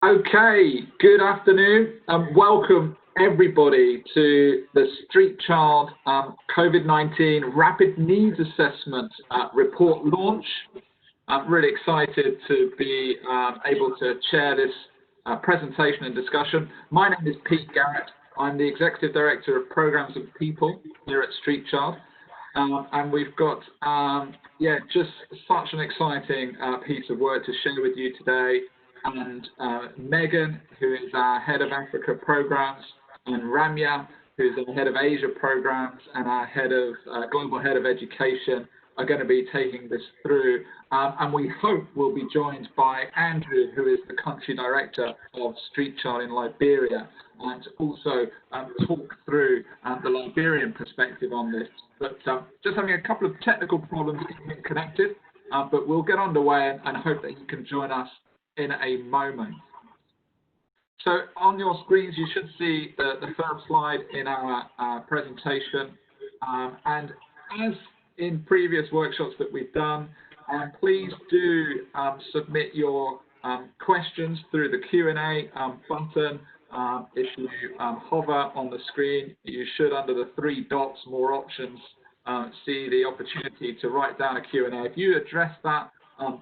Okay, good afternoon and welcome everybody to the Street Child COVID-19 Rapid Needs Assessment report launch. I'm really excited to be able to chair this presentation and discussion. My name is Pete Garrett. I'm the Executive Director of Programs and People here at Street Child. And we've got, just such an exciting piece of work to share with you today. And Megan, who is our Head of Africa Programs, and Ramya, who is our Head of Asia Programs, and our Global Head of Education, are going to be taking this through. And we hope we'll be joined by Andrew, who is the Country Director of Street Child in Liberia, and also talk through the Liberian perspective on this. But just having a couple of technical problems getting connected, but we'll get underway and hope that you can join us in a moment. So on your screens, you should see the first slide in our presentation. And as in previous workshops that we've done, please do submit your questions through the Q&A button. If you hover on the screen, you should, under the three dots, more options, see the opportunity to write down a Q&A. If you address that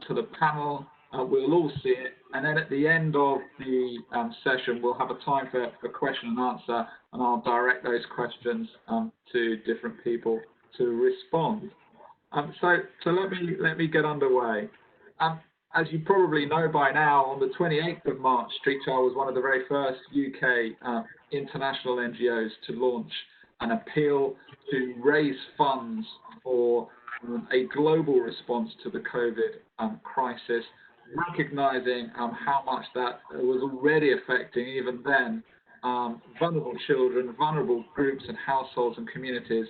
to the panel, we'll all see it, and then at the end of the session, we'll have a time for question and answer, and I'll direct those questions to different people to respond. So let me get underway. As you probably know by now, on the 28th of March, Street Child was one of the very first UK international NGOs to launch an appeal to raise funds for a global response to the COVID crisis, recognizing how much that was already affecting, even then, vulnerable children, vulnerable groups and households and communities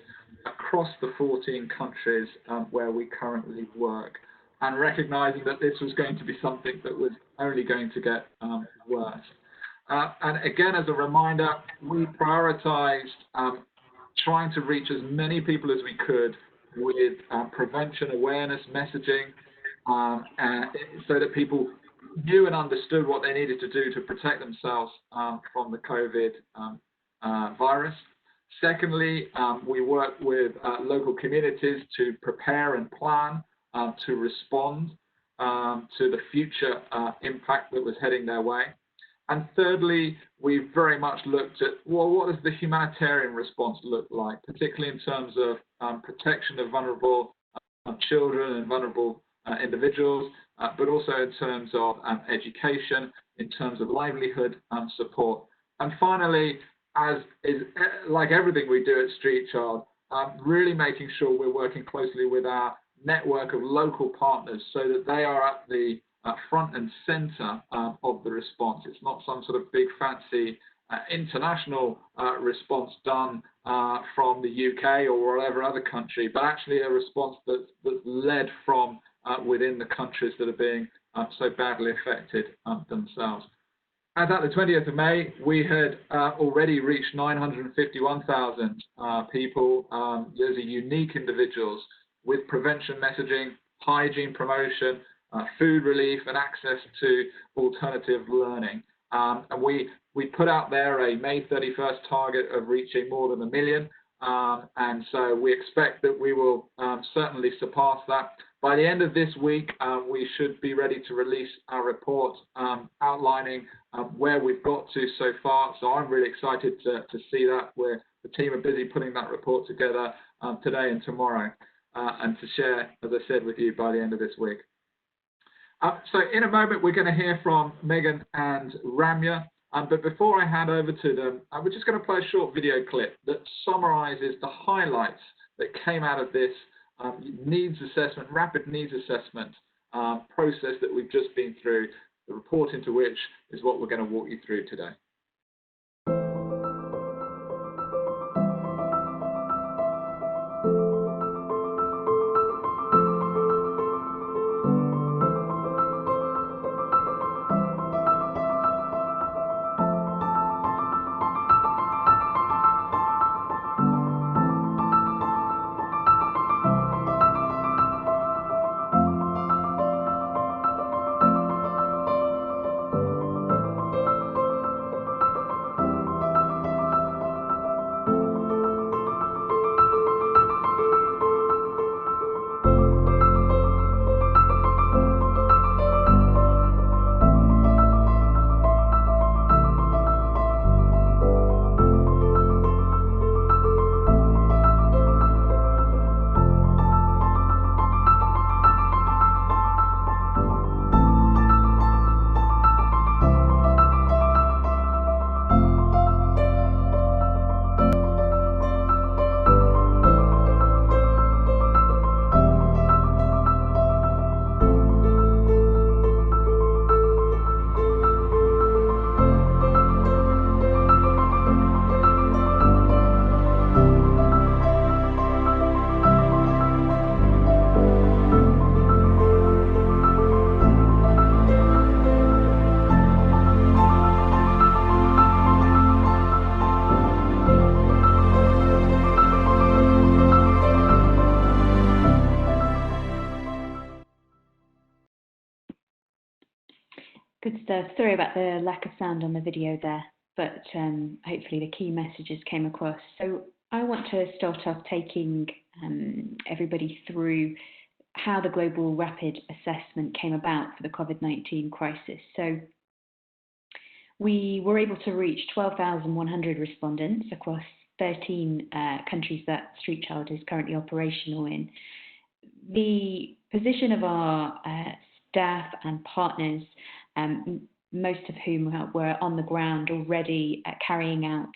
across the 14 countries where we currently work, and recognizing that this was going to be something that was only going to get worse. And again, as a reminder, we prioritized trying to reach as many people as we could with prevention awareness messaging, so that people knew and understood what they needed to do to protect themselves from the COVID virus. Secondly, we worked with local communities to prepare and plan to respond to the future impact that was heading their way. And thirdly, we very much looked at, well, what does the humanitarian response look like, particularly in terms of protection of vulnerable children and vulnerable individuals, but also in terms of education, in terms of livelihood support. And finally, as is like everything we do at Street Child, really making sure we're working closely with our network of local partners so that they are at the front and center of the response. It's not some sort of big fancy international response done from the UK or whatever other country, but actually a response that's led from within the countries that are being so badly affected themselves. As at the 20th of May, we had already reached 951,000 people. Those are unique individuals with prevention messaging, hygiene promotion, food relief, and access to alternative learning. And we put out there a May 31st target of reaching more than 1 million. And so we expect that we will certainly surpass that. By the end of this week, we should be ready to release our report outlining where we've got to so far. So I'm really excited to see that. The team are busy putting that report together today and tomorrow, and to share, as I said, with you by the end of this week. So in a moment, we're going to hear from Megan and Ramya. But before I hand over to them, we're just going to play a short video clip that summarizes the highlights that came out of this needs assessment, rapid needs assessment process that we've just been through, the report into which is what we're going to walk you through today. Sorry about the lack of sound on the video there, but hopefully the key messages came across. So I want to start off taking everybody through how the global rapid assessment came about for the COVID-19 crisis. So we were able to reach 12,100 respondents across 13 countries that Street Child is currently operational in. The position of our staff and partners, most of whom were on the ground already carrying out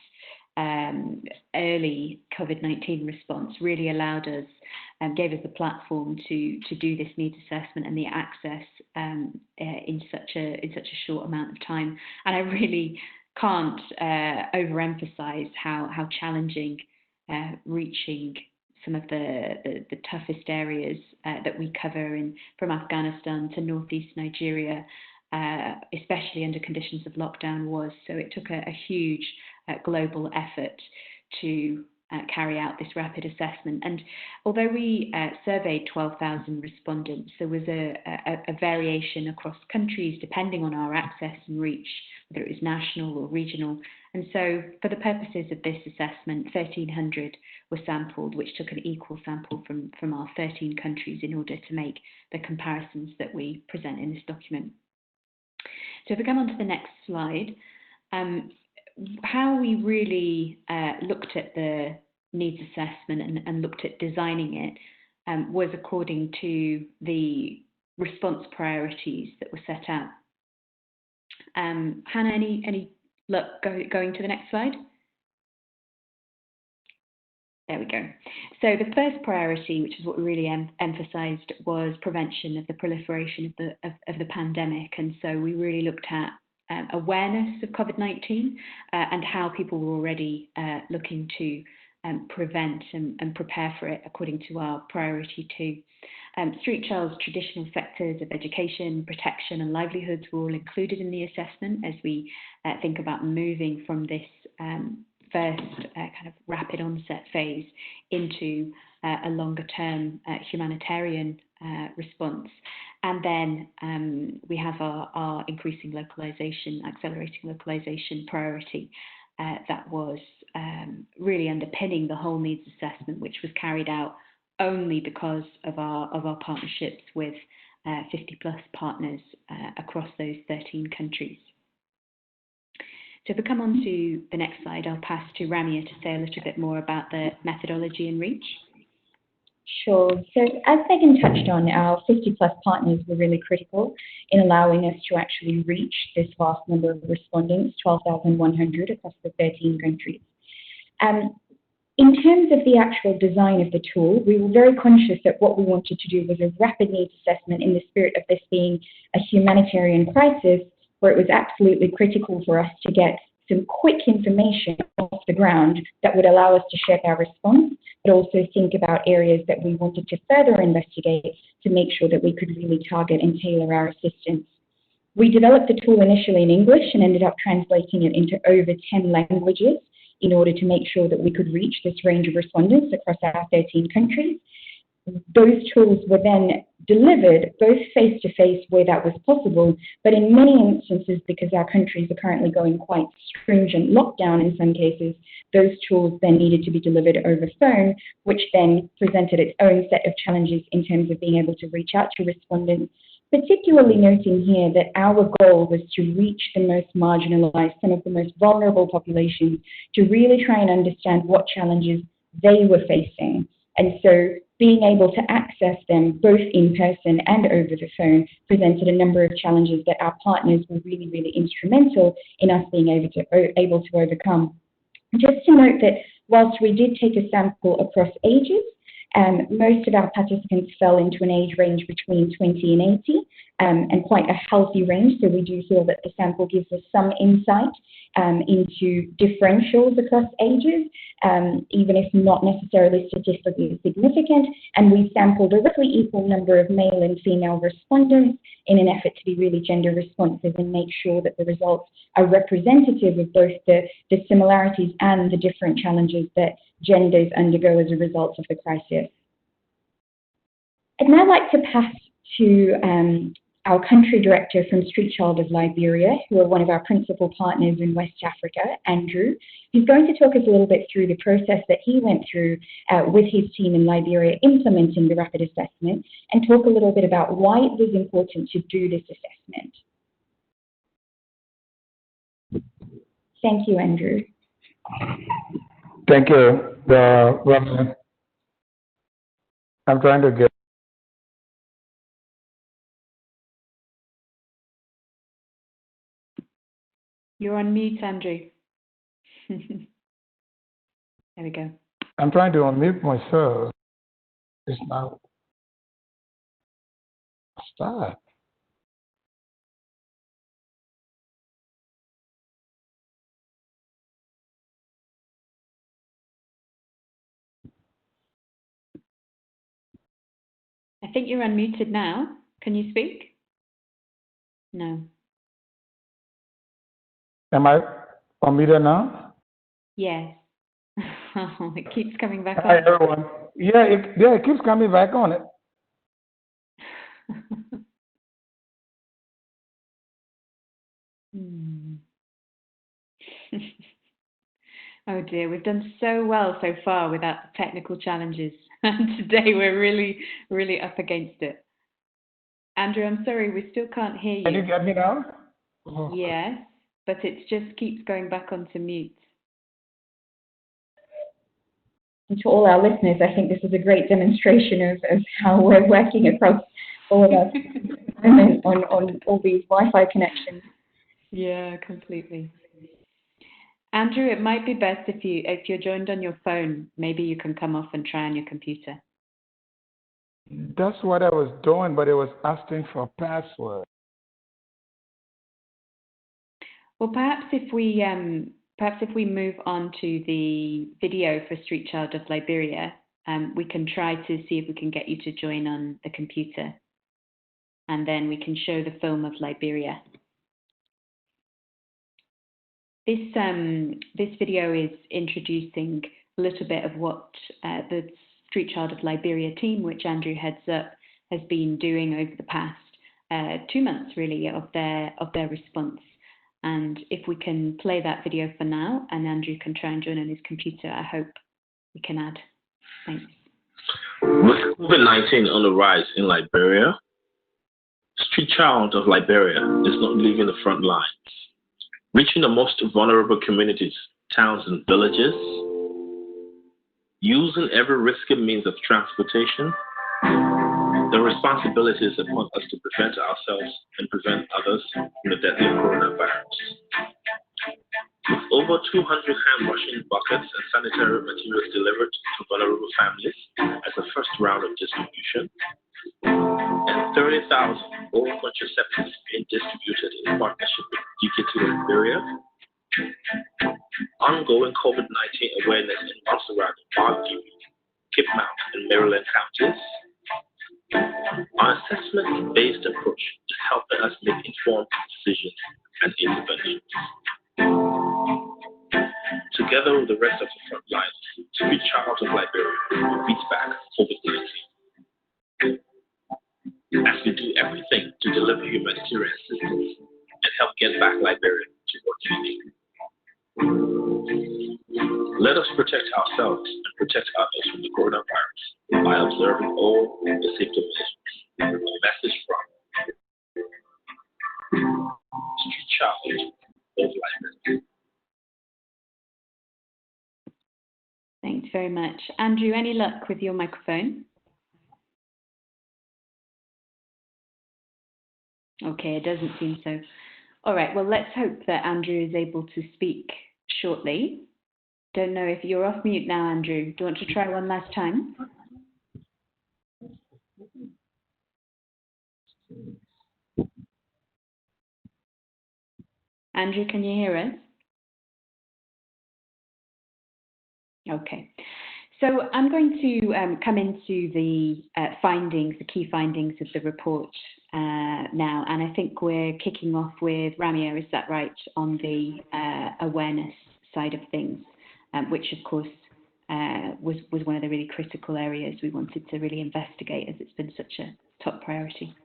early COVID-19 response, really allowed us, gave us the platform to do this needs assessment and the access in such a short amount of time. And I really can't overemphasize how challenging reaching some of the toughest areas that we cover from Afghanistan to northeast Nigeria, especially under conditions of lockdown was. So it took a huge global effort to carry out this rapid assessment. And although we surveyed 12,000 respondents, there was a variation across countries depending on our access and reach, whether it was national or regional. And so for the purposes of this assessment, 1,300 were sampled, which took an equal sample from our 13 countries in order to make the comparisons that we present in this document. So if we come on to the next slide, how we really looked at the needs assessment and looked at designing it was according to the response priorities that were set out. Hannah, any look going to the next slide? There we go. So the first priority, which is what we really emphasised, was prevention of the proliferation of the pandemic. And so we really looked at awareness of COVID-19 and how people were already looking to prevent and prepare for it according to our priority 2. Street Child's traditional sectors of education, protection and livelihoods were all included in the assessment as we think about moving from this first kind of rapid onset phase into a longer term humanitarian response. And then we have our increasing localization, accelerating localization priority that was really underpinning the whole needs assessment, which was carried out only because of our partnerships with 50 plus partners across those 13 countries. So if we come on to the next slide, I'll pass to Ramia to say a little bit more about the methodology and reach. Sure. So as Megan touched on, our 50 plus partners were really critical in allowing us to actually reach this vast number of respondents, 12,100 across the 13 countries. In terms of the actual design of the tool, we were very conscious that what we wanted to do was a rapid needs assessment in the spirit of this being a humanitarian crisis, where it was absolutely critical for us to get some quick information off the ground that would allow us to shape our response, but also think about areas that we wanted to further investigate to make sure that we could really target and tailor our assistance. We developed the tool initially in English and ended up translating it into over 10 languages in order to make sure that we could reach this range of respondents across our 13 countries. Those tools were then delivered both face-to-face where that was possible, but in many instances, because our countries are currently going quite stringent lockdown in some cases, those tools then needed to be delivered over phone, which then presented its own set of challenges in terms of being able to reach out to respondents, particularly noting here that our goal was to reach the most marginalized, some of the most vulnerable populations, to really try and understand what challenges they were facing. And so being able to access them both in person and over the phone presented a number of challenges that our partners were really, really instrumental in us being able to overcome. Just to note that whilst we did take a sample across ages, most of our participants fell into an age range between 20 and 80, and quite a healthy range. So we do feel that the sample gives us some insight into differentials across ages, even if not necessarily statistically significant. And we sampled a roughly equal number of male and female respondents in an effort to be really gender responsive and make sure that the results are representative of both the similarities and the different challenges that genders undergo as a result of the crisis. I'd now like to pass to our country director from Street Child of Liberia, who are one of our principal partners in West Africa, Andrew, who's going to talk us a little bit through the process that he went through with his team in Liberia implementing the rapid assessment, and talk a little bit about why it was important to do this assessment. Thank you, Andrew. Thank you. I'm trying to get. You're on mute, Andrew. There we go. I'm trying to unmute myself. It's now. Stop. I think you're unmuted now. Can you speak? No. Am I unmuted now? Yes. It keeps coming back Hi, on. everyone. Yeah, it keeps coming back on it. Oh dear, we've done so well so far without the technical challenges. And today we're really, really up against it. Andrew, I'm sorry, we still can't hear you. Can you get me now? Oh. Yes, but it just keeps going back onto mute. And to all our listeners, I think this is a great demonstration of how we're working across all of us on all these Wi-Fi connections. Yeah, completely. Andrew, it might be best if you're joined on your phone, maybe you can come off and try on your computer. That's what I was doing, but it was asking for a password. Well, perhaps if we move on to the video for Street Child of Liberia, we can try to see if we can get you to join on the computer, and then we can show the film of Liberia. This video is introducing a little bit of what the Street Child of Liberia team, which Andrew heads up, has been doing over the past 2 months, really, of their response. And if we can play that video for now, and Andrew can try and join on his computer, I hope we can add. Thanks. With COVID-19 on the rise in Liberia, Street Child of Liberia is not leaving the front lines. Reaching the most vulnerable communities, towns, and villages, using every risky means of transportation, the responsibility is upon us to prevent ourselves and prevent others from the deadly coronavirus. With over 200 hand-washing buckets and sanitary materials delivered to vulnerable families as a first round of distribution, and 30,000 oral contraceptives being distributed in partnership with DKT Liberia, ongoing COVID-19 awareness in Montserrat, Bonneville, Cape Mount, and Maryland counties, our assessment-based approach is helping us make informed decisions and interventions. Together with the rest of the front lines, Street Child of Liberia will beat back COVID-19. As we do everything to deliver humanitarian assistance and help get back Liberia to working again. Let us protect ourselves and protect others from the coronavirus by observing all the safety measures. A message from Street Child of Liberia. Thanks very much. Andrew, any luck with your microphone? Okay, it doesn't seem so. All right, well, let's hope that Andrew is able to speak shortly. Don't know if you're off mute now, Andrew. Do you want to try one last time? Andrew, can you hear us? Okay. So I'm going to come into the findings, the key findings of the report now, and I think we're kicking off with Ramia, is that right, on the awareness side of things, which of course was one of the really critical areas we wanted to really investigate, as it's been such a top priority.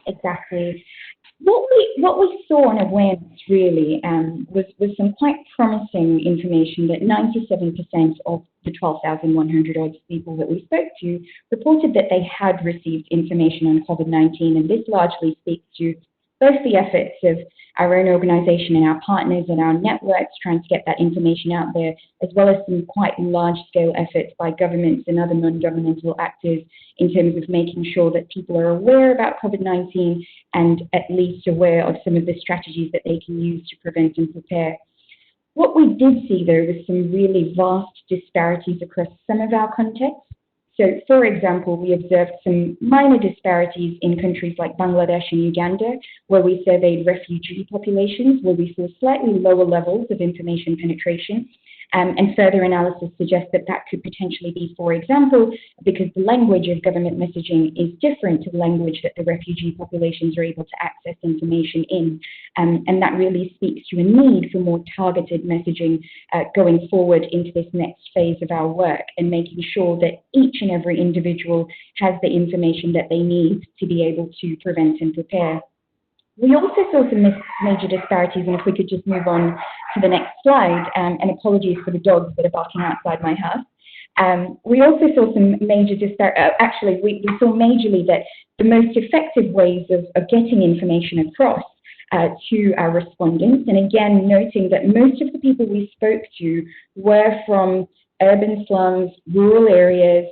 Exactly. What we saw on awareness really was some quite promising information that 97% of the 12,100 odd people that we spoke to reported that they had received information on COVID-19, and this largely speaks to both the efforts of our own organisation and our partners and our networks trying to get that information out there, as well as some quite large-scale efforts by governments and other non-governmental actors in terms of making sure that people are aware about COVID-19 and at least aware of some of the strategies that they can use to prevent and prepare. What we did see, though, was some really vast disparities across some of our contexts. So, for example, we observed some minor disparities in countries like Bangladesh and Uganda, where we surveyed refugee populations, where we saw slightly lower levels of information penetration. And further analysis suggests that that could potentially be, for example, because the language of government messaging is different to the language that the refugee populations are able to access information in. And that really speaks to a need for more targeted messaging going forward into this next phase of our work, and making sure that each and every individual has the information that they need to be able to prevent and prepare. We also saw some major disparities, and if we could just move on to the next slide, and apologies for the dogs that are barking outside my house. We also saw some major disparities. Actually, we saw majorly that the most effective ways of getting information across to our respondents, and again, noting that most of the people we spoke to were from urban slums, rural areas,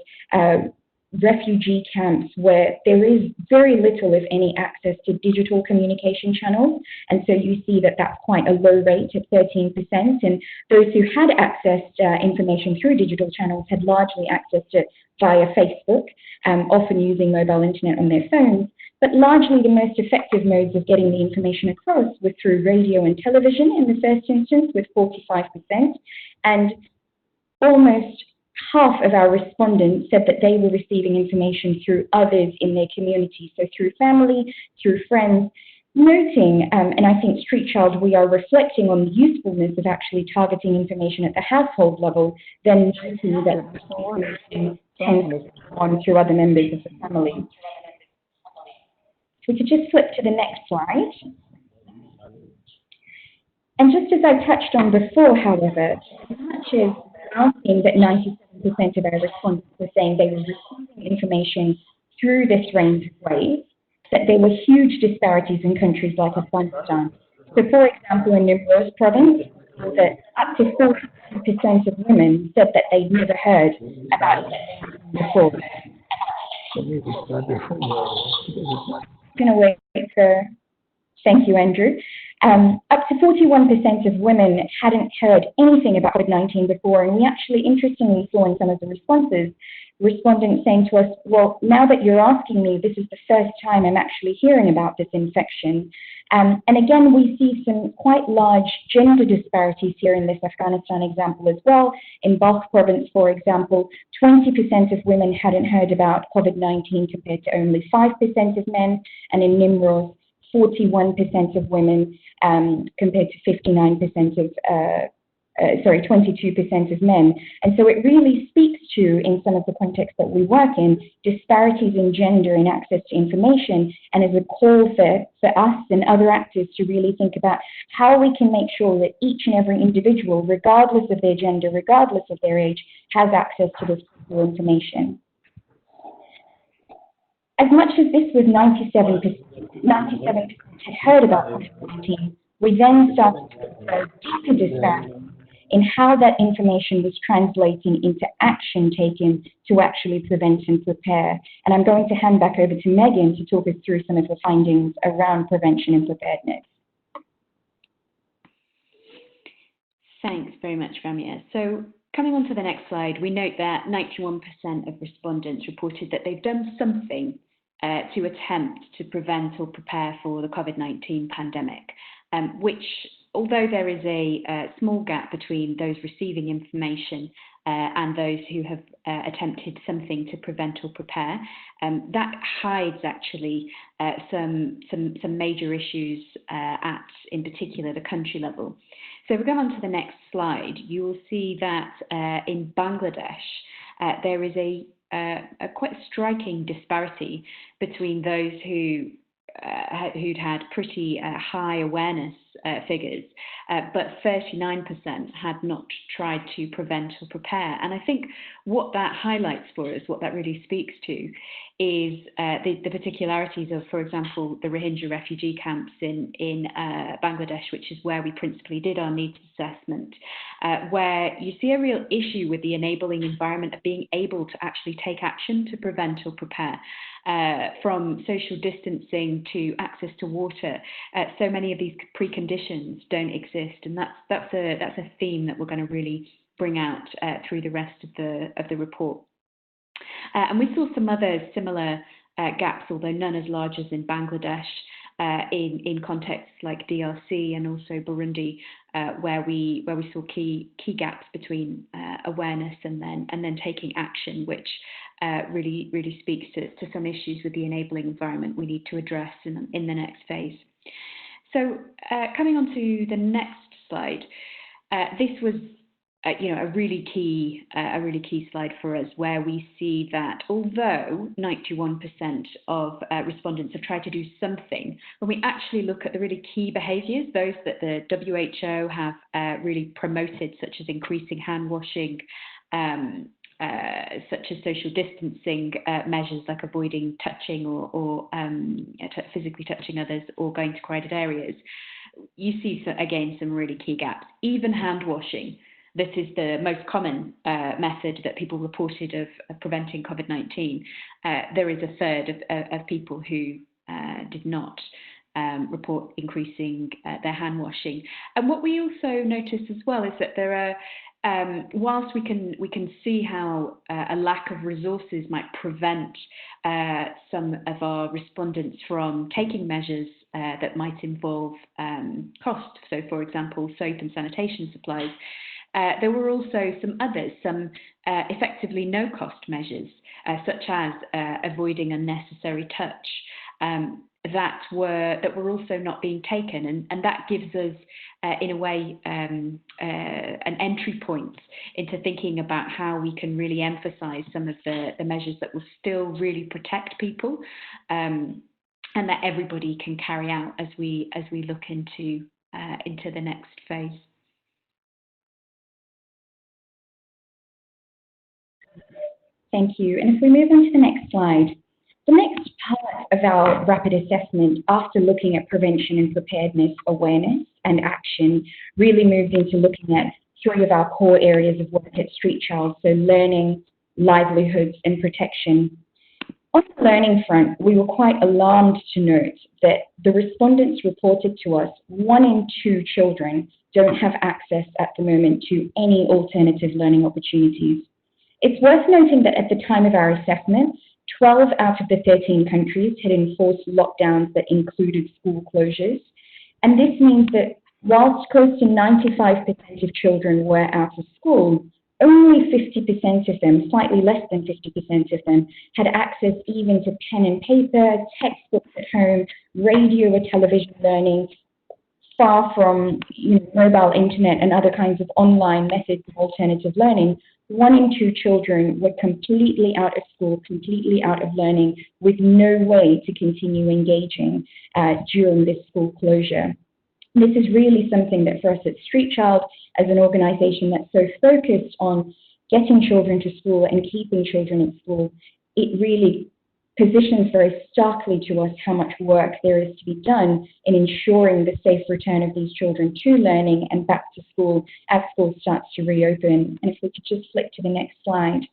refugee camps, where there is very little, if any, access to digital communication channels. And so you see that that's quite a low rate at 13%. And those who had accessed information through digital channels had largely accessed it via Facebook, often using mobile internet on their phones. But largely the most effective modes of getting the information across were through radio and television in the first instance, with 45%. And almost half of our respondents said that they were receiving information through others in their community, so through family, through friends, noting, and I think Street Child, we are reflecting on the usefulness of actually targeting information at the household level, then noting that information tends to go on through other members of the family. If we could just flip to the next slide. And just as I touched on before, however, as much as our seeing that 97% of our respondents were saying they were receiving information through this range of ways, that there were huge disparities in countries like Afghanistan. So, for example, in Nimruz province, that up to 40% of women said that they'd never heard about it before. Going to wait for, thank you, Andrew. Up to 41% of women hadn't heard anything about COVID-19 before, and we actually interestingly saw in some of the responses, respondents saying to us, well, now that you're asking me, this is the first time I'm actually hearing about this infection. And again, we see some quite large gender disparities here in this Afghanistan example as well. In Balkh province, for example, 20% of women hadn't heard about COVID-19 compared to only 5% of men, and in Nimruz, 41% of women compared to 59% of, 22% of men. And so it really speaks to, in some of the contexts that we work in, disparities in gender and access to information, and as a call for us and other actors to really think about how we can make sure that each and every individual, regardless of their gender, regardless of their age, has access to this information. As much as this was 97% had heard about COVID-19, we then started to observe deeper disparities in how that information was translating into action taken to actually prevent and prepare. And I'm going to hand back over to Megan to talk us through some of the findings around prevention and preparedness. Thanks very much, Ramya. So coming on to the next slide, we note that 91% of respondents reported that they've done something to attempt to prevent or prepare for the COVID-19 pandemic, which, although there is a small gap between those receiving information and those who have attempted something to prevent or prepare, that hides actually some major issues at, in particular, the country level. So if we go on to the next slide, you will see that in Bangladesh, there is a quite striking disparity between those who who'd had pretty high awareness figures, but 39% had not tried to prevent or prepare. And I think what that highlights for us, what that really speaks to, is the particularities of, for example, the Rohingya refugee camps in Bangladesh, which is where we principally did our needs assessment, where you see a real issue with the enabling environment of being able to actually take action to prevent or prepare. From social distancing to access to water, so many of these preconditions don't exist, and that's a theme that we're going to really bring out through the rest of the report. And we saw some other similar gaps, although none as large as in Bangladesh, in contexts like DRC and also Burundi, where we saw key gaps between awareness and then taking action, which really speaks to some issues with the enabling environment we need to address in the next phase. So coming on to the next slide, this was a really key slide for us, where we see that although 91% of respondents have tried to do something, when we actually look at the really key behaviours, those that the WHO have really promoted, such as increasing hand washing, such as social distancing measures like avoiding touching or physically touching others or going to crowded areas, you see, again, some really key gaps. Even hand washing. This is the most common method that people reported of preventing COVID-19. There is a third of people who did not report increasing their hand washing. And what we also notice as well is that there are, whilst we can see how a lack of resources might prevent some of our respondents from taking measures that might involve cost. So, for example, soap and sanitation supplies. There were also some others, some effectively no-cost measures, such as avoiding unnecessary touch, that were also not being taken, and that gives us, in a way, an entry point into thinking about how we can really emphasise some of the measures that will still really protect people, and that everybody can carry out as we look into the next phase. Thank you. And if we move on to the next slide, the next part of our rapid assessment, after looking at prevention and preparedness, awareness and action, really moved into looking at three of our core areas of work at Street Child, so learning, livelihoods and protection. On the learning front, we were quite alarmed to note that the respondents reported to us 1 in 2 children don't have access at the moment to any alternative learning opportunities. It's worth noting that at the time of our assessment, 12 out of the 13 countries had enforced lockdowns that included school closures. And this means that whilst close to 95% of children were out of school, only 50% of them, slightly less than 50% of them, had access even to pen and paper, textbooks at home, radio or television learning, far from mobile internet and other kinds of online methods of alternative learning. 1 in 2 children were completely out of school, completely out of learning, with no way to continue engaging during this school closure. This is really something that for us at Street Child, as an organisation that's so focused on getting children to school and keeping children at school, it really positions very starkly to us how much work there is to be done in ensuring the safe return of these children to learning and back to school as school starts to reopen. And if we could just flick to the next slide.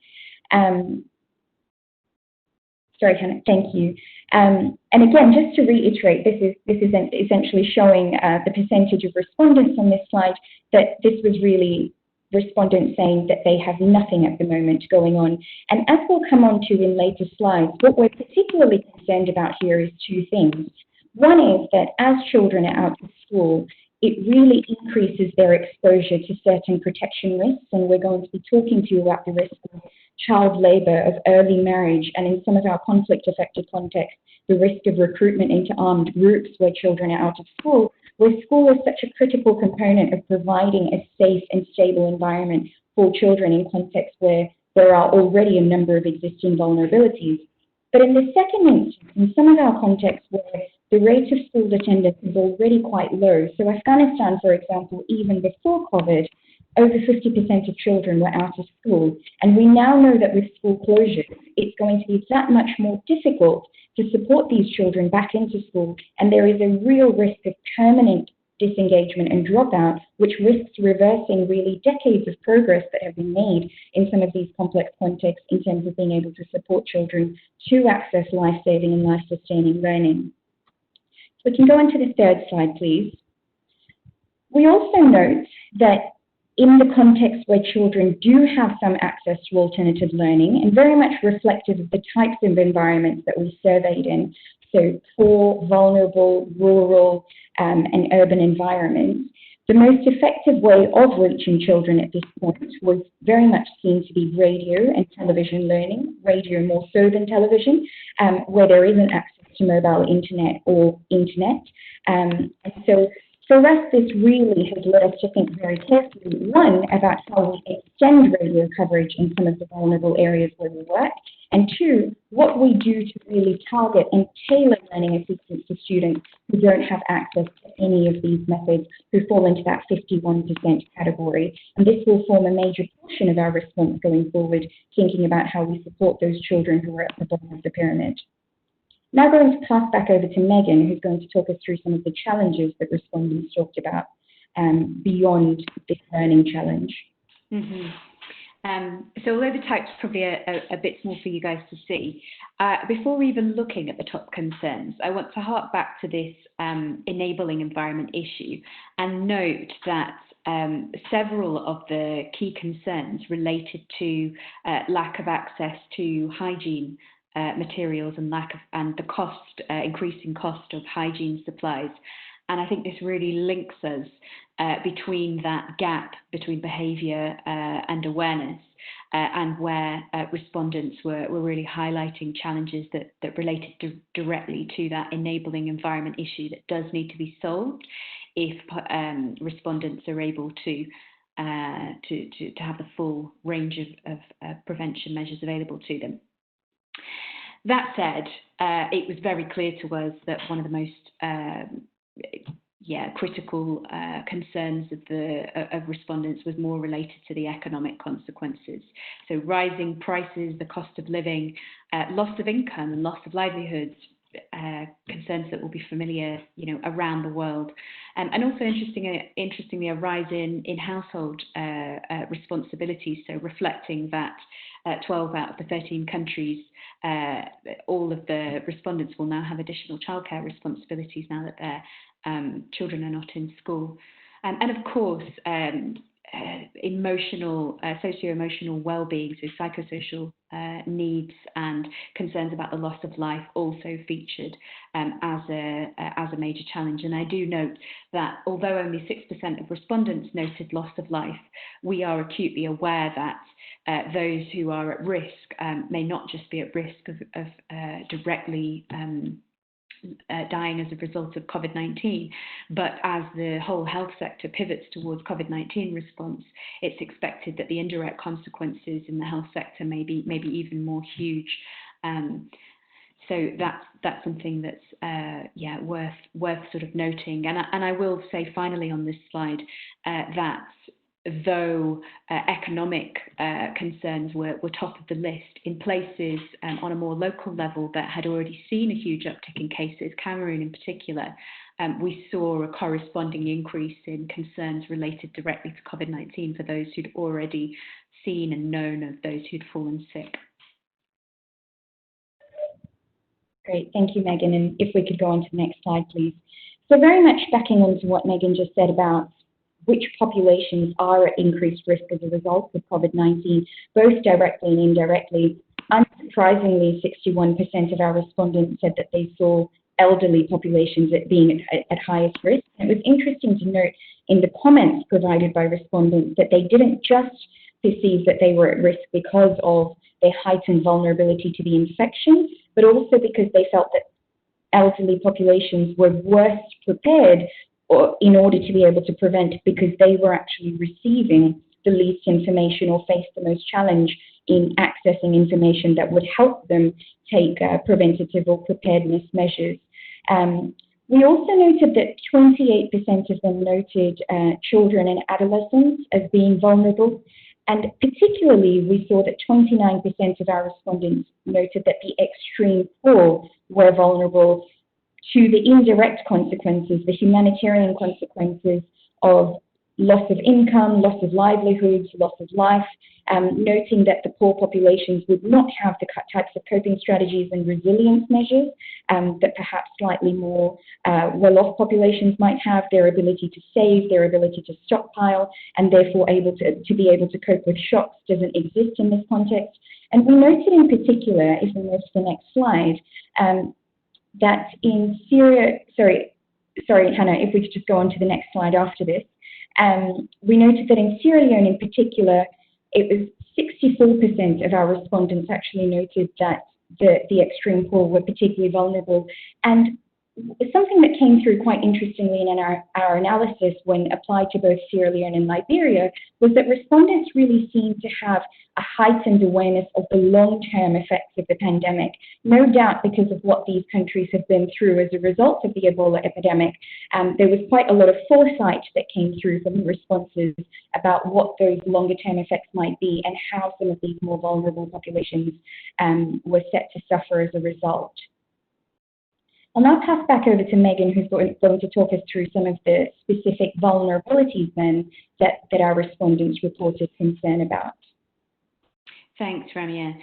Sorry, Hannah, thank you. And again, just to reiterate, this is essentially showing the percentage of respondents on this slide, that this was really respondents saying that they have nothing at the moment going on. And as we'll come on to in later slides, what we're particularly concerned about here is 2 things. One is that as children are out of school, it really increases their exposure to certain protection risks, and we're going to be talking to you about the risk of child labour, of early marriage, and in some of our conflict-affected contexts, the risk of recruitment into armed groups where children are out of school, where school is such a critical component of providing a safe and stable environment for children in contexts where there are already a number of existing vulnerabilities. But in the second instance, in some of our contexts where the rate of school attendance is already quite low. So Afghanistan, for example, even before COVID, over 50% of children were out of school. And we now know that with school closures, it's going to be that much more difficult to support these children back into school. And there is a real risk of permanent disengagement and dropout, which risks reversing really decades of progress that have been made in some of these complex contexts in terms of being able to support children to access life-saving and life-sustaining learning. So we can go on to the third slide, please. We also note that in the context where children do have some access to alternative learning, and very much reflective of the types of environments that we surveyed in, so poor, vulnerable, rural, and urban environments, the most effective way of reaching children at this point was very much seen to be radio and television learning, radio more so than television, where there isn't access to mobile internet or internet. And so for us, this really has led us to think very carefully, one, about how we extend radio coverage in some of the vulnerable areas where we work, and two, what we do to really target and tailor learning assistance to students who don't have access to any of these methods, who fall into that 51% category. And this will form a major portion of our response going forward, thinking about how we support those children who are at the bottom of the pyramid. Now I'm going to pass back over to Megan, who's going to talk us through some of the challenges that respondents talked about beyond this learning challenge. So although the type's probably a bit small for you guys to see, before even looking at the top concerns, I want to hark back to this enabling environment issue and note that several of the key concerns related to lack of access to hygiene materials and the cost, increasing cost of hygiene supplies. And I think this really links us between that gap between behaviour and awareness, and where respondents were really highlighting challenges that related directly to that enabling environment issue that does need to be solved if respondents are able to have the full range of prevention measures available to them. That said, it was very clear to us that one of the most critical concerns of respondents was more related to the economic consequences. So rising prices, the cost of living, loss of income and loss of livelihoods, concerns that will be familiar, around the world, and also interestingly, a rise in household responsibilities. So reflecting that 12 out of the 13 countries, all of the respondents will now have additional childcare responsibilities now that their children are not in school, and of course, emotional, socio-emotional well-being, so psychosocial needs and concerns about the loss of life also featured as a major challenge. And I do note that although only 6% of respondents noted loss of life, we are acutely aware that those who are at risk may not just be at risk of directly dying as a result of COVID-19, but as the whole health sector pivots towards COVID-19 response, it's expected that the indirect consequences in the health sector may be even more huge. So that's something that's worth sort of noting. And I will say finally on this slide that though economic concerns were top of the list, in places on a more local level that had already seen a huge uptick in cases, Cameroon in particular, we saw a corresponding increase in concerns related directly to COVID-19 for those who'd already seen and known of those who'd fallen sick. Great, thank you, Megan. And if we could go on to the next slide, please. So very much backing onto what Megan just said about which populations are at increased risk as a result of COVID-19, both directly and indirectly. Unsurprisingly, 61% of our respondents said that they saw elderly populations being at highest risk. And it was interesting to note in the comments provided by respondents that they didn't just perceive that they were at risk because of their heightened vulnerability to the infection, but also because they felt that elderly populations were worse prepared or in order to be able to prevent, because they were actually receiving the least information or faced the most challenge in accessing information that would help them take preventative or preparedness measures. We also noted that 28% of them noted children and adolescents as being vulnerable, and particularly we saw that 29% of our respondents noted that the extreme poor were vulnerable to the indirect consequences, the humanitarian consequences of loss of income, loss of livelihoods, loss of life, noting that the poor populations would not have the types of coping strategies and resilience measures that perhaps slightly more well-off populations might have, their ability to save, their ability to stockpile, and therefore to be able to cope with shocks doesn't exist in this context. And we noted in particular, if we move to the next slide, that in Syria, sorry, Hannah, if we could just go on to the next slide after this, we noted that in Sierra Leone in particular, it was 64% of our respondents actually noted that the extreme poor were particularly vulnerable. And something that came through quite interestingly in our analysis when applied to both Sierra Leone and Liberia was that respondents really seemed to have a heightened awareness of the long-term effects of the pandemic, no doubt because of what these countries have been through as a result of the Ebola epidemic. There was quite a lot of foresight that came through from the responses about what those longer-term effects might be and how some of these more vulnerable populations were set to suffer as a result. I'll now pass back over to Megan, who's going to talk us through some of the specific vulnerabilities then that our respondents reported concern about. Thanks, Ramia.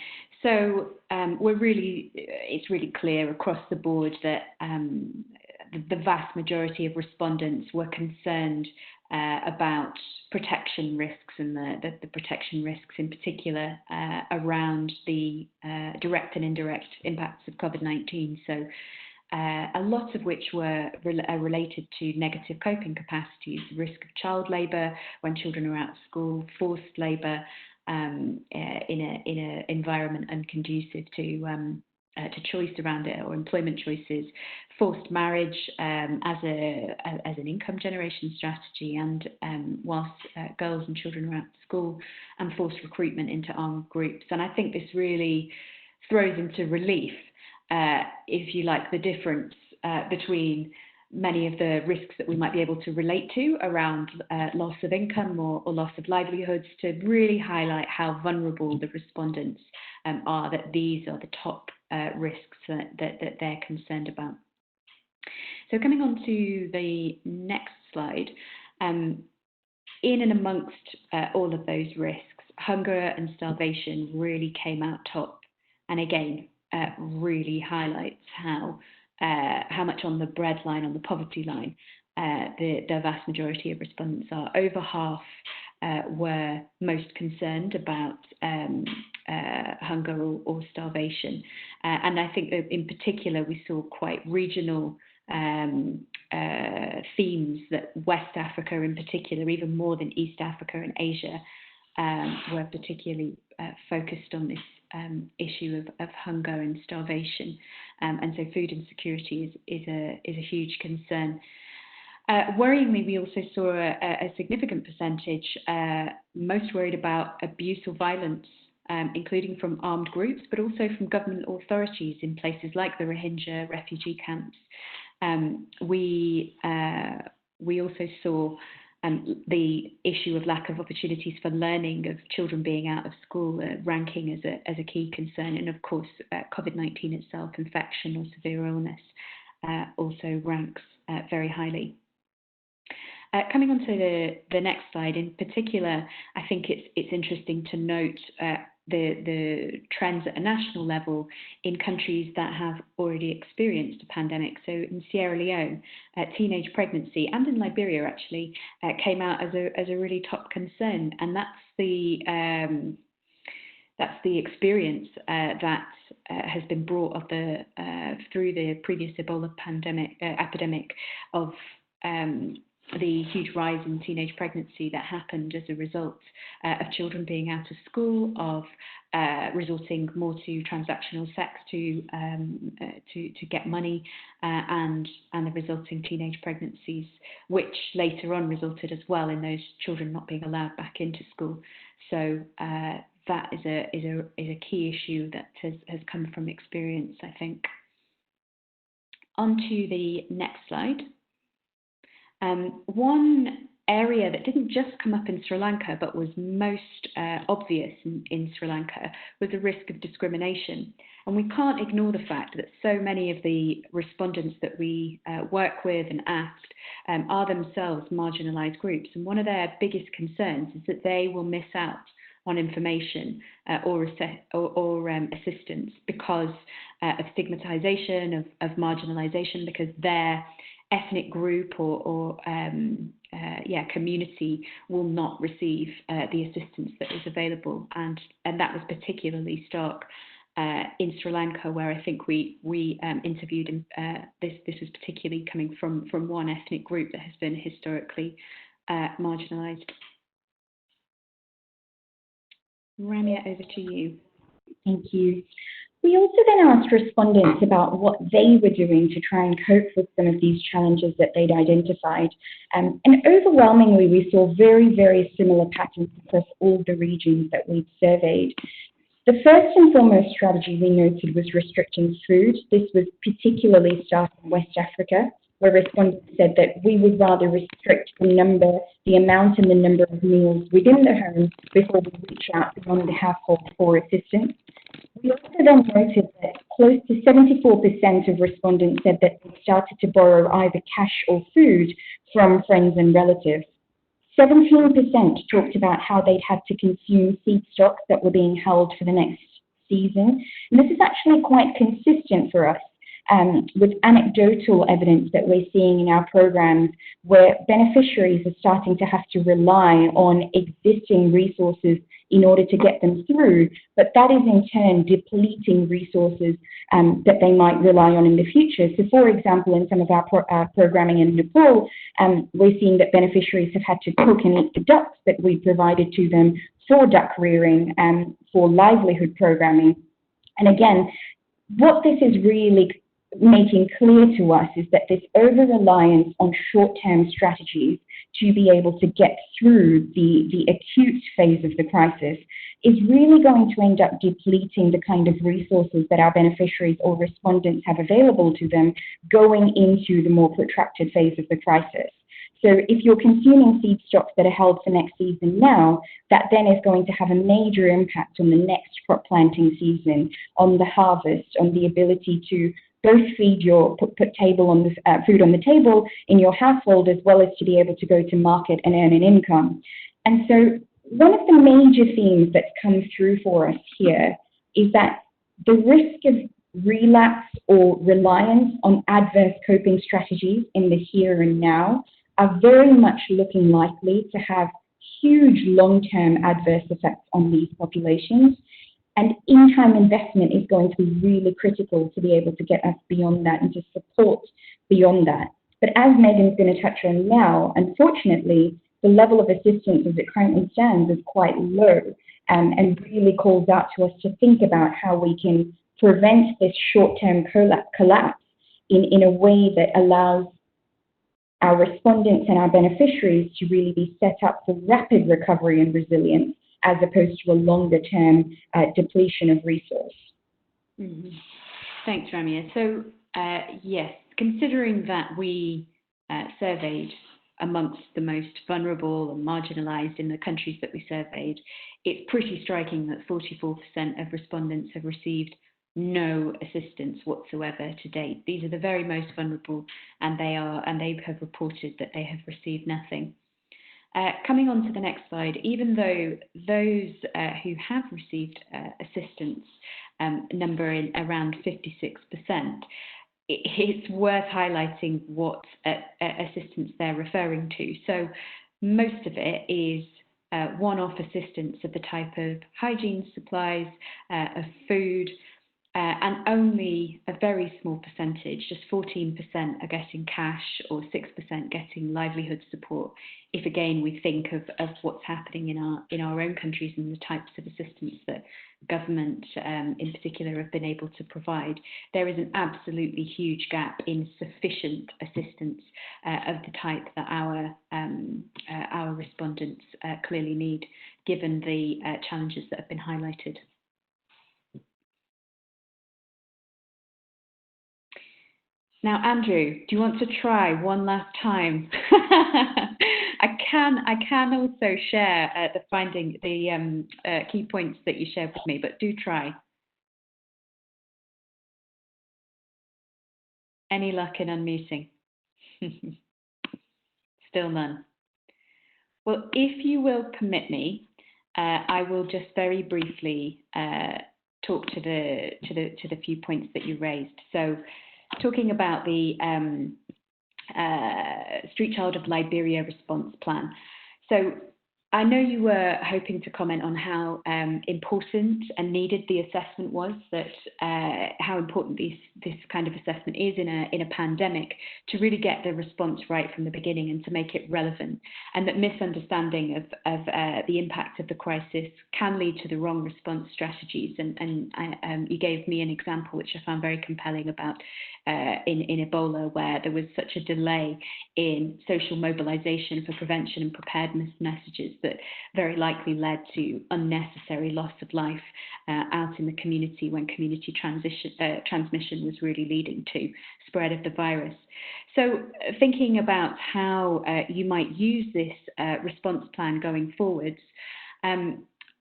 So it's really clear across the board that the vast majority of respondents were concerned about protection risks and the protection risks in particular around the direct and indirect impacts of COVID-19. So a lot of which were related to negative coping capacities, the risk of child labour when children are out of school, forced labour in an environment unconducive to choice around it, or employment choices, forced marriage as an income generation strategy, and whilst girls and children are out of school, and forced recruitment into armed groups. And I think this really throws into relief, if you like, the difference between many of the risks that we might be able to relate to around loss of income or loss of livelihoods, to really highlight how vulnerable the respondents are, that these are the top risks that they're concerned about. So coming on to the next slide, in and amongst all of those risks, hunger and starvation really came out top, and again, really highlights how much on the breadline, on the poverty line, the vast majority of respondents are. Over half were most concerned about hunger or starvation. And I think that in particular we saw quite regional themes, that West Africa in particular, even more than East Africa and Asia, were particularly focused on this issue of hunger and starvation, and so food insecurity is a huge concern. Worryingly, we also saw a significant percentage most worried about abuse or violence, including from armed groups, but also from government authorities in places like the Rohingya refugee camps. We also saw the issue of lack of opportunities for learning, of children being out of school, ranking as a key concern, and of course COVID-19 itself, infection or severe illness, also ranks very highly. Coming on to the next slide, in particular, I think it's interesting to note the trends at a national level in countries that have already experienced a pandemic. So in Sierra Leone, teenage pregnancy, and in Liberia actually, came out as a really top concern, and that's the experience that has been brought of through the previous Ebola epidemic of the huge rise in teenage pregnancy that happened as a result of children being out of school, of resorting more to transactional sex to get money, and the resulting teenage pregnancies, which later on resulted as well in those children not being allowed back into school. So that is a key issue that has come from experience, I think. On to the next slide. One area that didn't just come up in Sri Lanka, but was most obvious in Sri Lanka, was the risk of discrimination. And we can't ignore the fact that so many of the respondents that we work with and asked are themselves marginalised groups. And one of their biggest concerns is that they will miss out on information or assistance because of stigmatisation, of marginalisation, because their ethnic group or community will not receive the assistance that is available, and that was particularly stark in Sri Lanka, where I think we interviewed. This was particularly coming from one ethnic group that has been historically marginalised. Ramya, over to you. Thank you. We also then asked respondents about what they were doing to try and cope with some of these challenges that they'd identified. And overwhelmingly, we saw very, very similar patterns across all the regions that we'd surveyed. The first and foremost strategy we noted was restricting food. This was particularly started in West Africa, where respondents said that we would rather restrict the amount and the number of meals within the home before we reach out beyond the household for assistance. We also then noted that close to 74% of respondents said that they started to borrow either cash or food from friends and relatives. 17% talked about how they'd had to consume seed stocks that were being held for the next season. And this is actually quite consistent for us with anecdotal evidence that we're seeing in our programs, where beneficiaries are starting to have to rely on existing resources in order to get them through, but that is in turn depleting resources that they might rely on in the future. So for example, in some of our programming in Nepal, we're seeing that beneficiaries have had to cook and eat the ducks that we provided to them for duck rearing and for livelihood programming. And again, what this is really making clear to us is that this over-reliance on short-term strategies to be able to get through the acute phase of the crisis is really going to end up depleting the kind of resources that our beneficiaries or respondents have available to them going into the more protracted phase of the crisis. So if you're consuming seed stocks that are held for next season now, that then is going to have a major impact on the next crop planting season, on the harvest, on the ability to both feed put table on the food on the table in your household, as well as to be able to go to market and earn an income. And so one of the major themes that's come through for us here is that the risk of relapse or reliance on adverse coping strategies in the here and now are very much looking likely to have huge long-term adverse effects on these populations. And in-time investment is going to be really critical to be able to get us beyond that and to support beyond that. But as Megan's going to touch on now, unfortunately, the level of assistance as it currently stands is quite low, and really calls out to us to think about how we can prevent this short-term collapse in a way that allows our respondents and our beneficiaries to really be set up for rapid recovery and resilience, as opposed to a longer-term depletion of resource. Mm-hmm. Thanks, Ramya. So, yes, considering that we surveyed amongst the most vulnerable and marginalised in the countries that we surveyed, it's pretty striking that 44% of respondents have received no assistance whatsoever to date. These are the very most vulnerable, and they have reported that they have received nothing. Coming on to the next slide, even though those who have received assistance number in around 56%, it's worth highlighting what assistance they're referring to. So most of it is one-off assistance of the type of hygiene supplies, of food, and only a very small percentage, just 14%, are getting cash or 6% getting livelihood support. If again we think of what's happening in our own countries and the types of assistance that government in particular have been able to provide, there is an absolutely huge gap in sufficient assistance of the type that our respondents clearly need, given the challenges that have been highlighted. Now, Andrew, do you want to try one last time? I can also share the key points that you shared with me, but do try. Any luck in unmuting? Still none. Well, if you will permit me, I will just very briefly talk to the few points that you raised. So, talking about the Street Child of Liberia response plan. So I know you were hoping to comment on how important and needed the assessment was, that how important this kind of assessment is in a pandemic, to really get the response right from the beginning and to make it relevant, and that misunderstanding of the impact of the crisis can lead to the wrong response strategies. And you gave me an example which I found very compelling about in Ebola, where there was such a delay in social mobilization for prevention and preparedness messages that very likely led to unnecessary loss of life out in the community, when community transmission was really leading to spread of the virus. So thinking about how you might use this response plan going forwards,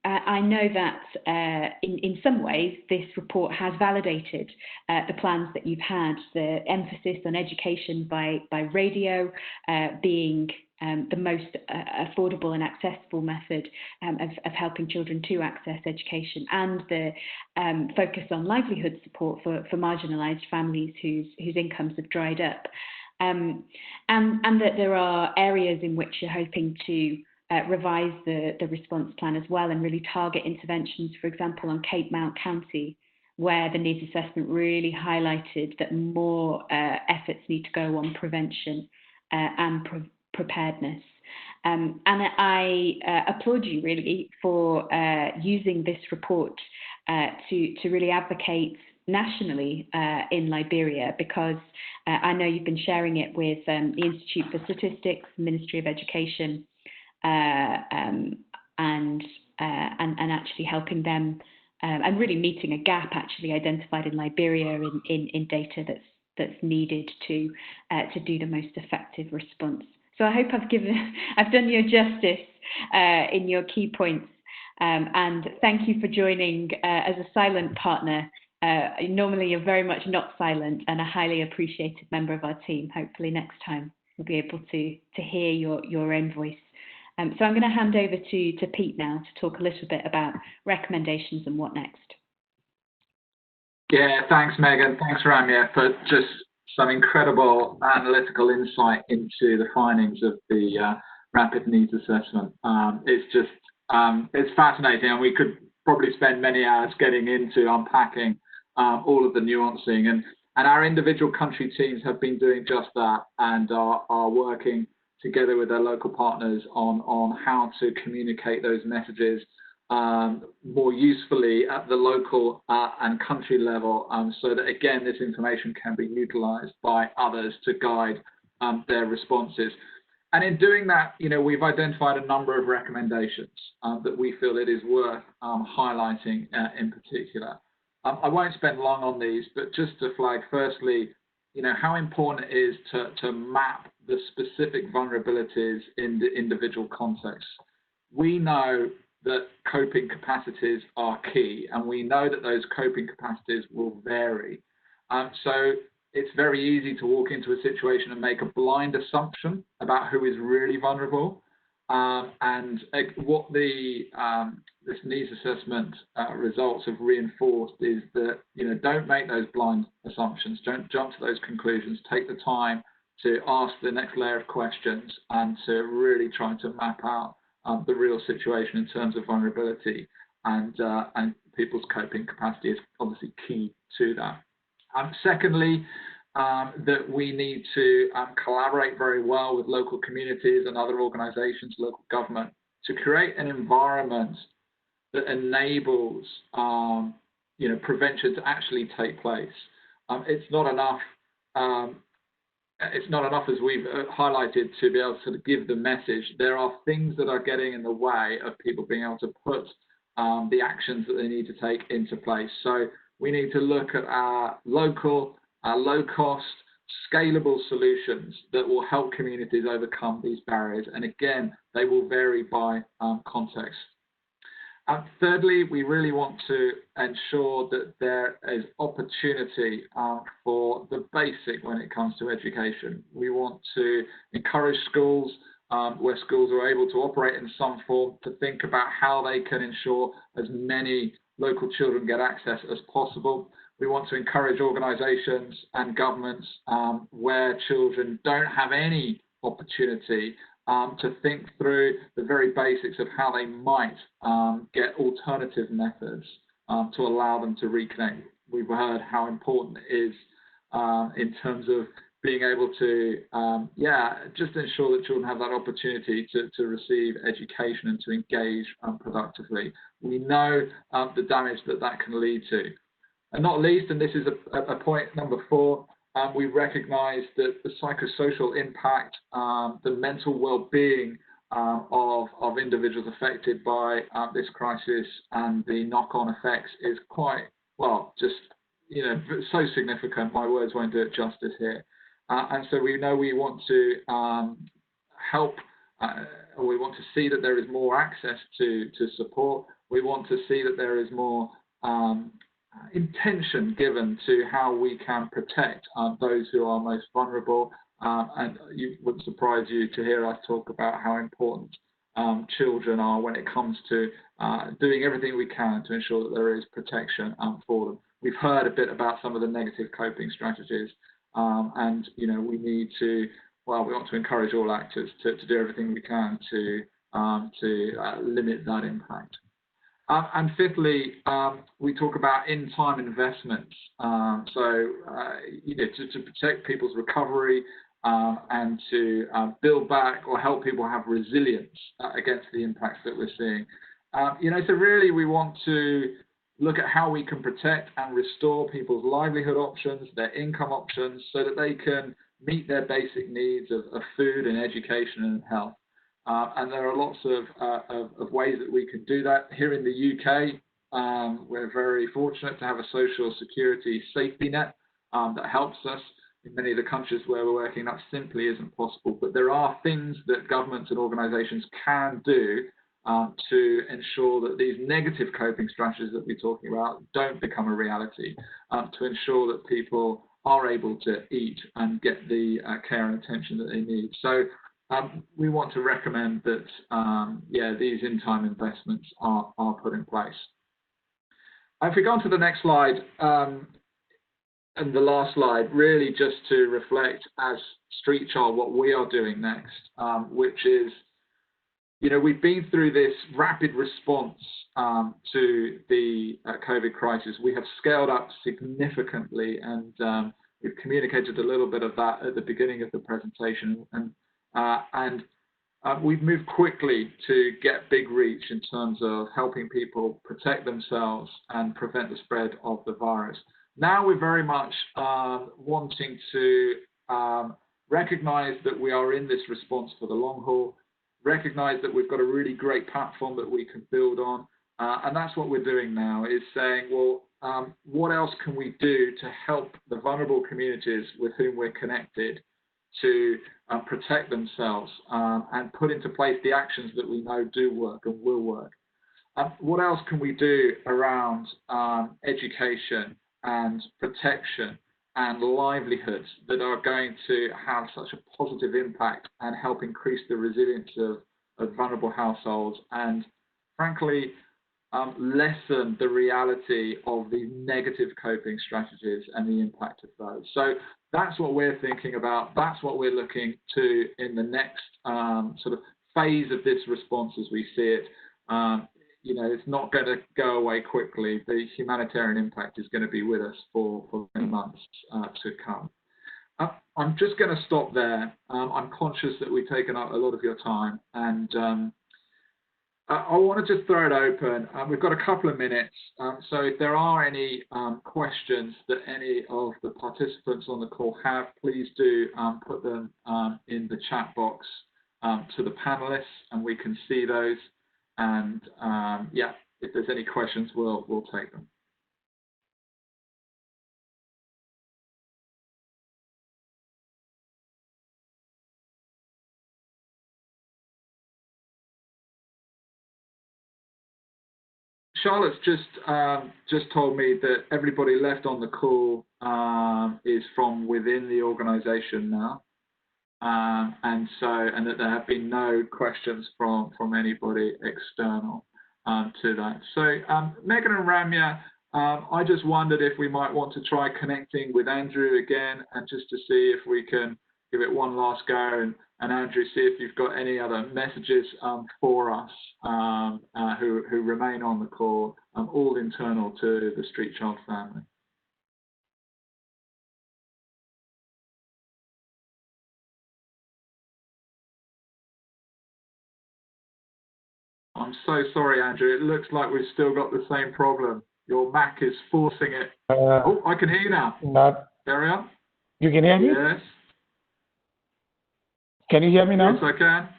I know that in some ways this report has validated the plans that you've had, the emphasis on education by radio being the most affordable and accessible method of helping children to access education, and the focus on livelihood support for marginalised families whose incomes have dried up, and that there are areas in which you're hoping to revise the response plan as well, and really target interventions, for example, on Cape Mount County, where the needs assessment really highlighted that more efforts need to go on prevention and preparedness. And I applaud you really for using this report to really advocate nationally in Liberia, because I know you've been sharing it with the Institute for Statistics, Ministry of Education, and actually helping them and really meeting a gap actually identified in Liberia in data that's needed to do the most effective response. So I hope I've done you justice in your key points, and thank you for joining as a silent partner. Normally you're very much not silent, and a highly appreciated member of our team. Hopefully next time we'll be able to hear your own voice. So I'm going to hand over to Pete now to talk a little bit about recommendations and what next. Yeah, thanks, Megan. Thanks, Ramya, for just some incredible analytical insight into the findings of the rapid needs assessment. It's fascinating, and we could probably spend many hours getting into unpacking all of the nuancing. And our individual country teams have been doing just that, and are working together with their local partners on how to communicate those messages more usefully at the local and country level, so that, again, this information can be utilized by others to guide their responses. And in doing that, we've identified a number of recommendations that we feel it is worth highlighting in particular. I won't spend long on these, but just to flag, firstly, how important it is to map the specific vulnerabilities in the individual context. We know that coping capacities are key, and we know that those coping capacities will vary. So it's very easy to walk into a situation and make a blind assumption about who is really vulnerable. And what this needs assessment results have reinforced is that, don't make those blind assumptions, don't jump to those conclusions, take the time to ask the next layer of questions and to really try to map out the real situation in terms of vulnerability, and people's coping capacity is obviously key to that. Secondly, that we need to collaborate very well with local communities and other organizations, local government, to create an environment that enables prevention to actually take place. It's not enough. It's not enough, as we've highlighted, to be able to give the message. There are things that are getting in the way of people being able to put the actions that they need to take into place. So we need to look at our local, our low-cost scalable solutions that will help communities overcome these barriers. And again, they will vary by context. Thirdly, we really want to ensure that there is opportunity for the basic when it comes to education. We want to encourage schools where schools are able to operate in some form to think about how they can ensure as many local children get access as possible. We want to encourage organisations and governments where children don't have any opportunity to think through the very basics of how they might get alternative methods to allow them to reconnect. We've heard how important it is in terms of being able to, just ensure that children have that opportunity to receive education and to engage productively. We know the damage that can lead to. And not least, and this is a point number 4, we recognise that the psychosocial impact, the mental well-being of individuals affected by this crisis and the knock-on effects is quite, well, just, so significant. My words won't do it justice here. And so we know we want to help, or we want to see that there is more access to support. We want to see that there is more intention given to how we can protect those who are most vulnerable. And it wouldn't surprise you to hear us talk about how important children are when it comes to doing everything we can to ensure that there is protection for them. We've heard a bit about some of the negative coping strategies, and we need to, we want to encourage all actors to do everything we can to limit that impact. And fifthly, we talk about in-time investments. To protect people's recovery and to build back or help people have resilience against the impacts that we're seeing. So really we want to look at how we can protect and restore people's livelihood options, their income options, so that they can meet their basic needs of food and education and health. And there are lots of ways that we can do that. Here in the UK, we're very fortunate to have a social security safety net that helps us. In many of the countries where we're working, that simply isn't possible. But there are things that governments and organisations can do to ensure that these negative coping strategies that we're talking about don't become a reality, to ensure that people are able to eat and get the care and attention that they need. So we want to recommend that, these in-time investments are put in place. If we go on to the next slide, and the last slide, really just to reflect as Street Child what we are doing next, which is, we've been through this rapid response to the COVID crisis. We have scaled up significantly, and we've communicated a little bit of that at the beginning of the presentation. And we've moved quickly to get big reach in terms of helping people protect themselves and prevent the spread of the virus. Now we're very much wanting to recognize that we are in this response for the long haul, recognize that we've got a really great platform that we can build on, and that's what we're doing now, is saying, well, what else can we do to help the vulnerable communities with whom we're connected to protect themselves and put into place the actions that we know do work and will work. What else can we do around education and protection and livelihoods that are going to have such a positive impact and help increase the resilience of vulnerable households and, frankly, lessen the reality of the negative coping strategies and the impact of those. So that's what we're thinking about. That's what we're looking to in the next sort of phase of this response as we see it. It's not going to go away quickly. The humanitarian impact is going to be with us for many months to come. I'm just going to stop there. I'm conscious that we've taken up a lot of your time, and I want to just throw it open. We've got a couple of minutes, so if there are any questions that any of the participants on the call have, please do put them in the chat box to the panelists, and we can see those. And if there's any questions, we'll take them. Charlotte's just told me that everybody left on the call is from within the organisation now, and that there have been no questions from anybody external to that. So Megan and Ramya, I just wondered if we might want to try connecting with Andrew again, and just to see if we can give it one last go, and Andrew, see if you've got any other messages for us who remain on the call, all internal to the Street Child family. I'm so sorry, Andrew. It looks like we've still got the same problem. Your Mac is forcing it. Oh, I can hear you now. Carry on. You can hear me? Yes. Can you hear me now? Yes, I can.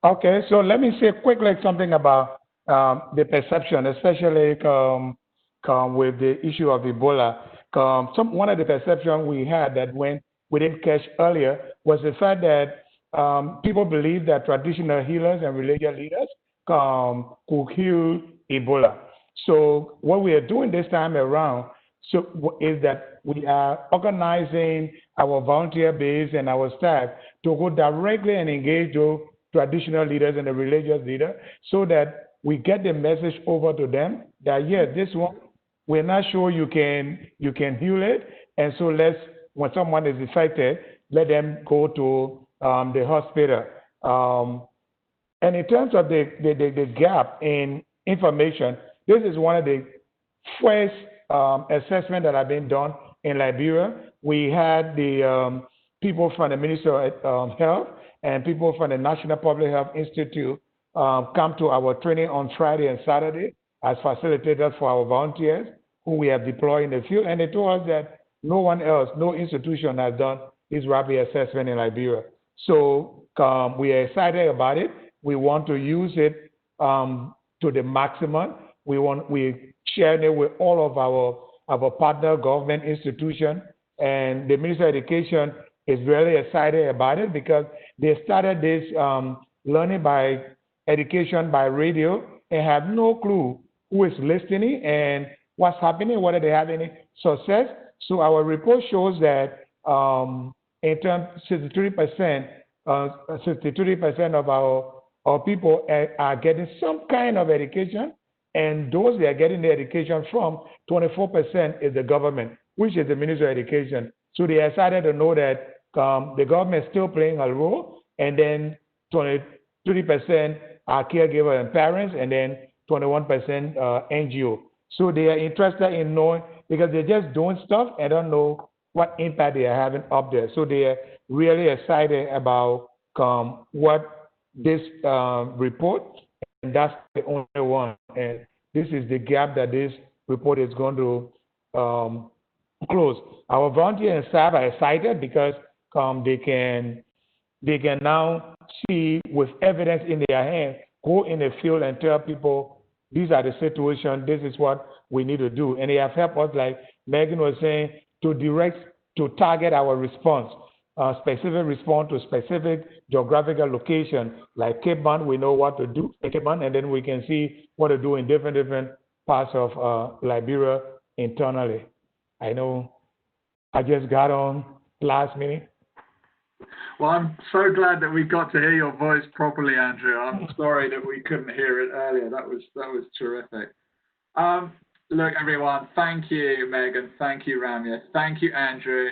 Okay, so let me say quickly something about the perception, especially with the issue of Ebola. One of the perceptions we had that when we didn't catch earlier was the fact that people believe that traditional healers and religious leaders could heal Ebola. So what we are doing this time around is that we are organizing our volunteer base and our staff to go directly and engage those traditional leaders and the religious leaders, so that we get the message over to them that, yes, this one, we're not sure you can heal it, and so when someone is affected, let them go to the hospital. And in terms of the gap in information, this is one of the first assessment that have been done in Liberia. We had the people from the Ministry of Health and people from the National Public Health Institute come to our training on Friday and Saturday as facilitators for our volunteers who we have deployed in the field. And they told us that no one else, no institution has done this rapid assessment in Liberia. So we are excited about it. We want to use it to the maximum. We share it with all of our partner government institutions, and the Ministry of Education is really excited about it because they started this learning by education by radio and have no clue who is listening and what's happening, whether they have any success. So our report shows that in terms 63% of our people are getting some kind of education, and those they are getting the education from, 24% is the government, which is the Ministry of Education. So they are excited to know that the government is still playing a role, and then 23% are caregivers and parents, and then 21% NGO. So they are interested in knowing, because they're just doing stuff and don't know what impact they are having up there. So they are really excited about what this report, and that's the only one. And this is the gap that this report is going to close. Our volunteers and staff are excited because they can now see with evidence in their hand, go in the field and tell people, these are the situations, this is what we need to do. And they have helped us, like Megan was saying, to target our response, specific response to specific geographical location. Like Cape Bond, we know what to do in Cape Bond, and then we can see what to do in different parts of Liberia internally. I know I just got on last minute. Well, I'm so glad that we got to hear your voice properly, Andrew. I'm sorry that we couldn't hear it earlier. That was terrific. Look, everyone, thank you, Megan. Thank you, Ramya. Thank you, Andrew.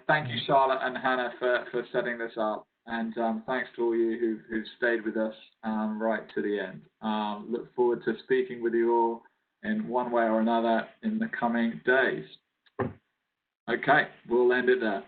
Thank you, Charlotte and Hannah, for setting this up. And thanks to all you who've stayed with us right to the end. Look forward to speaking with you all in one way or another in the coming days. Okay, we'll end it there.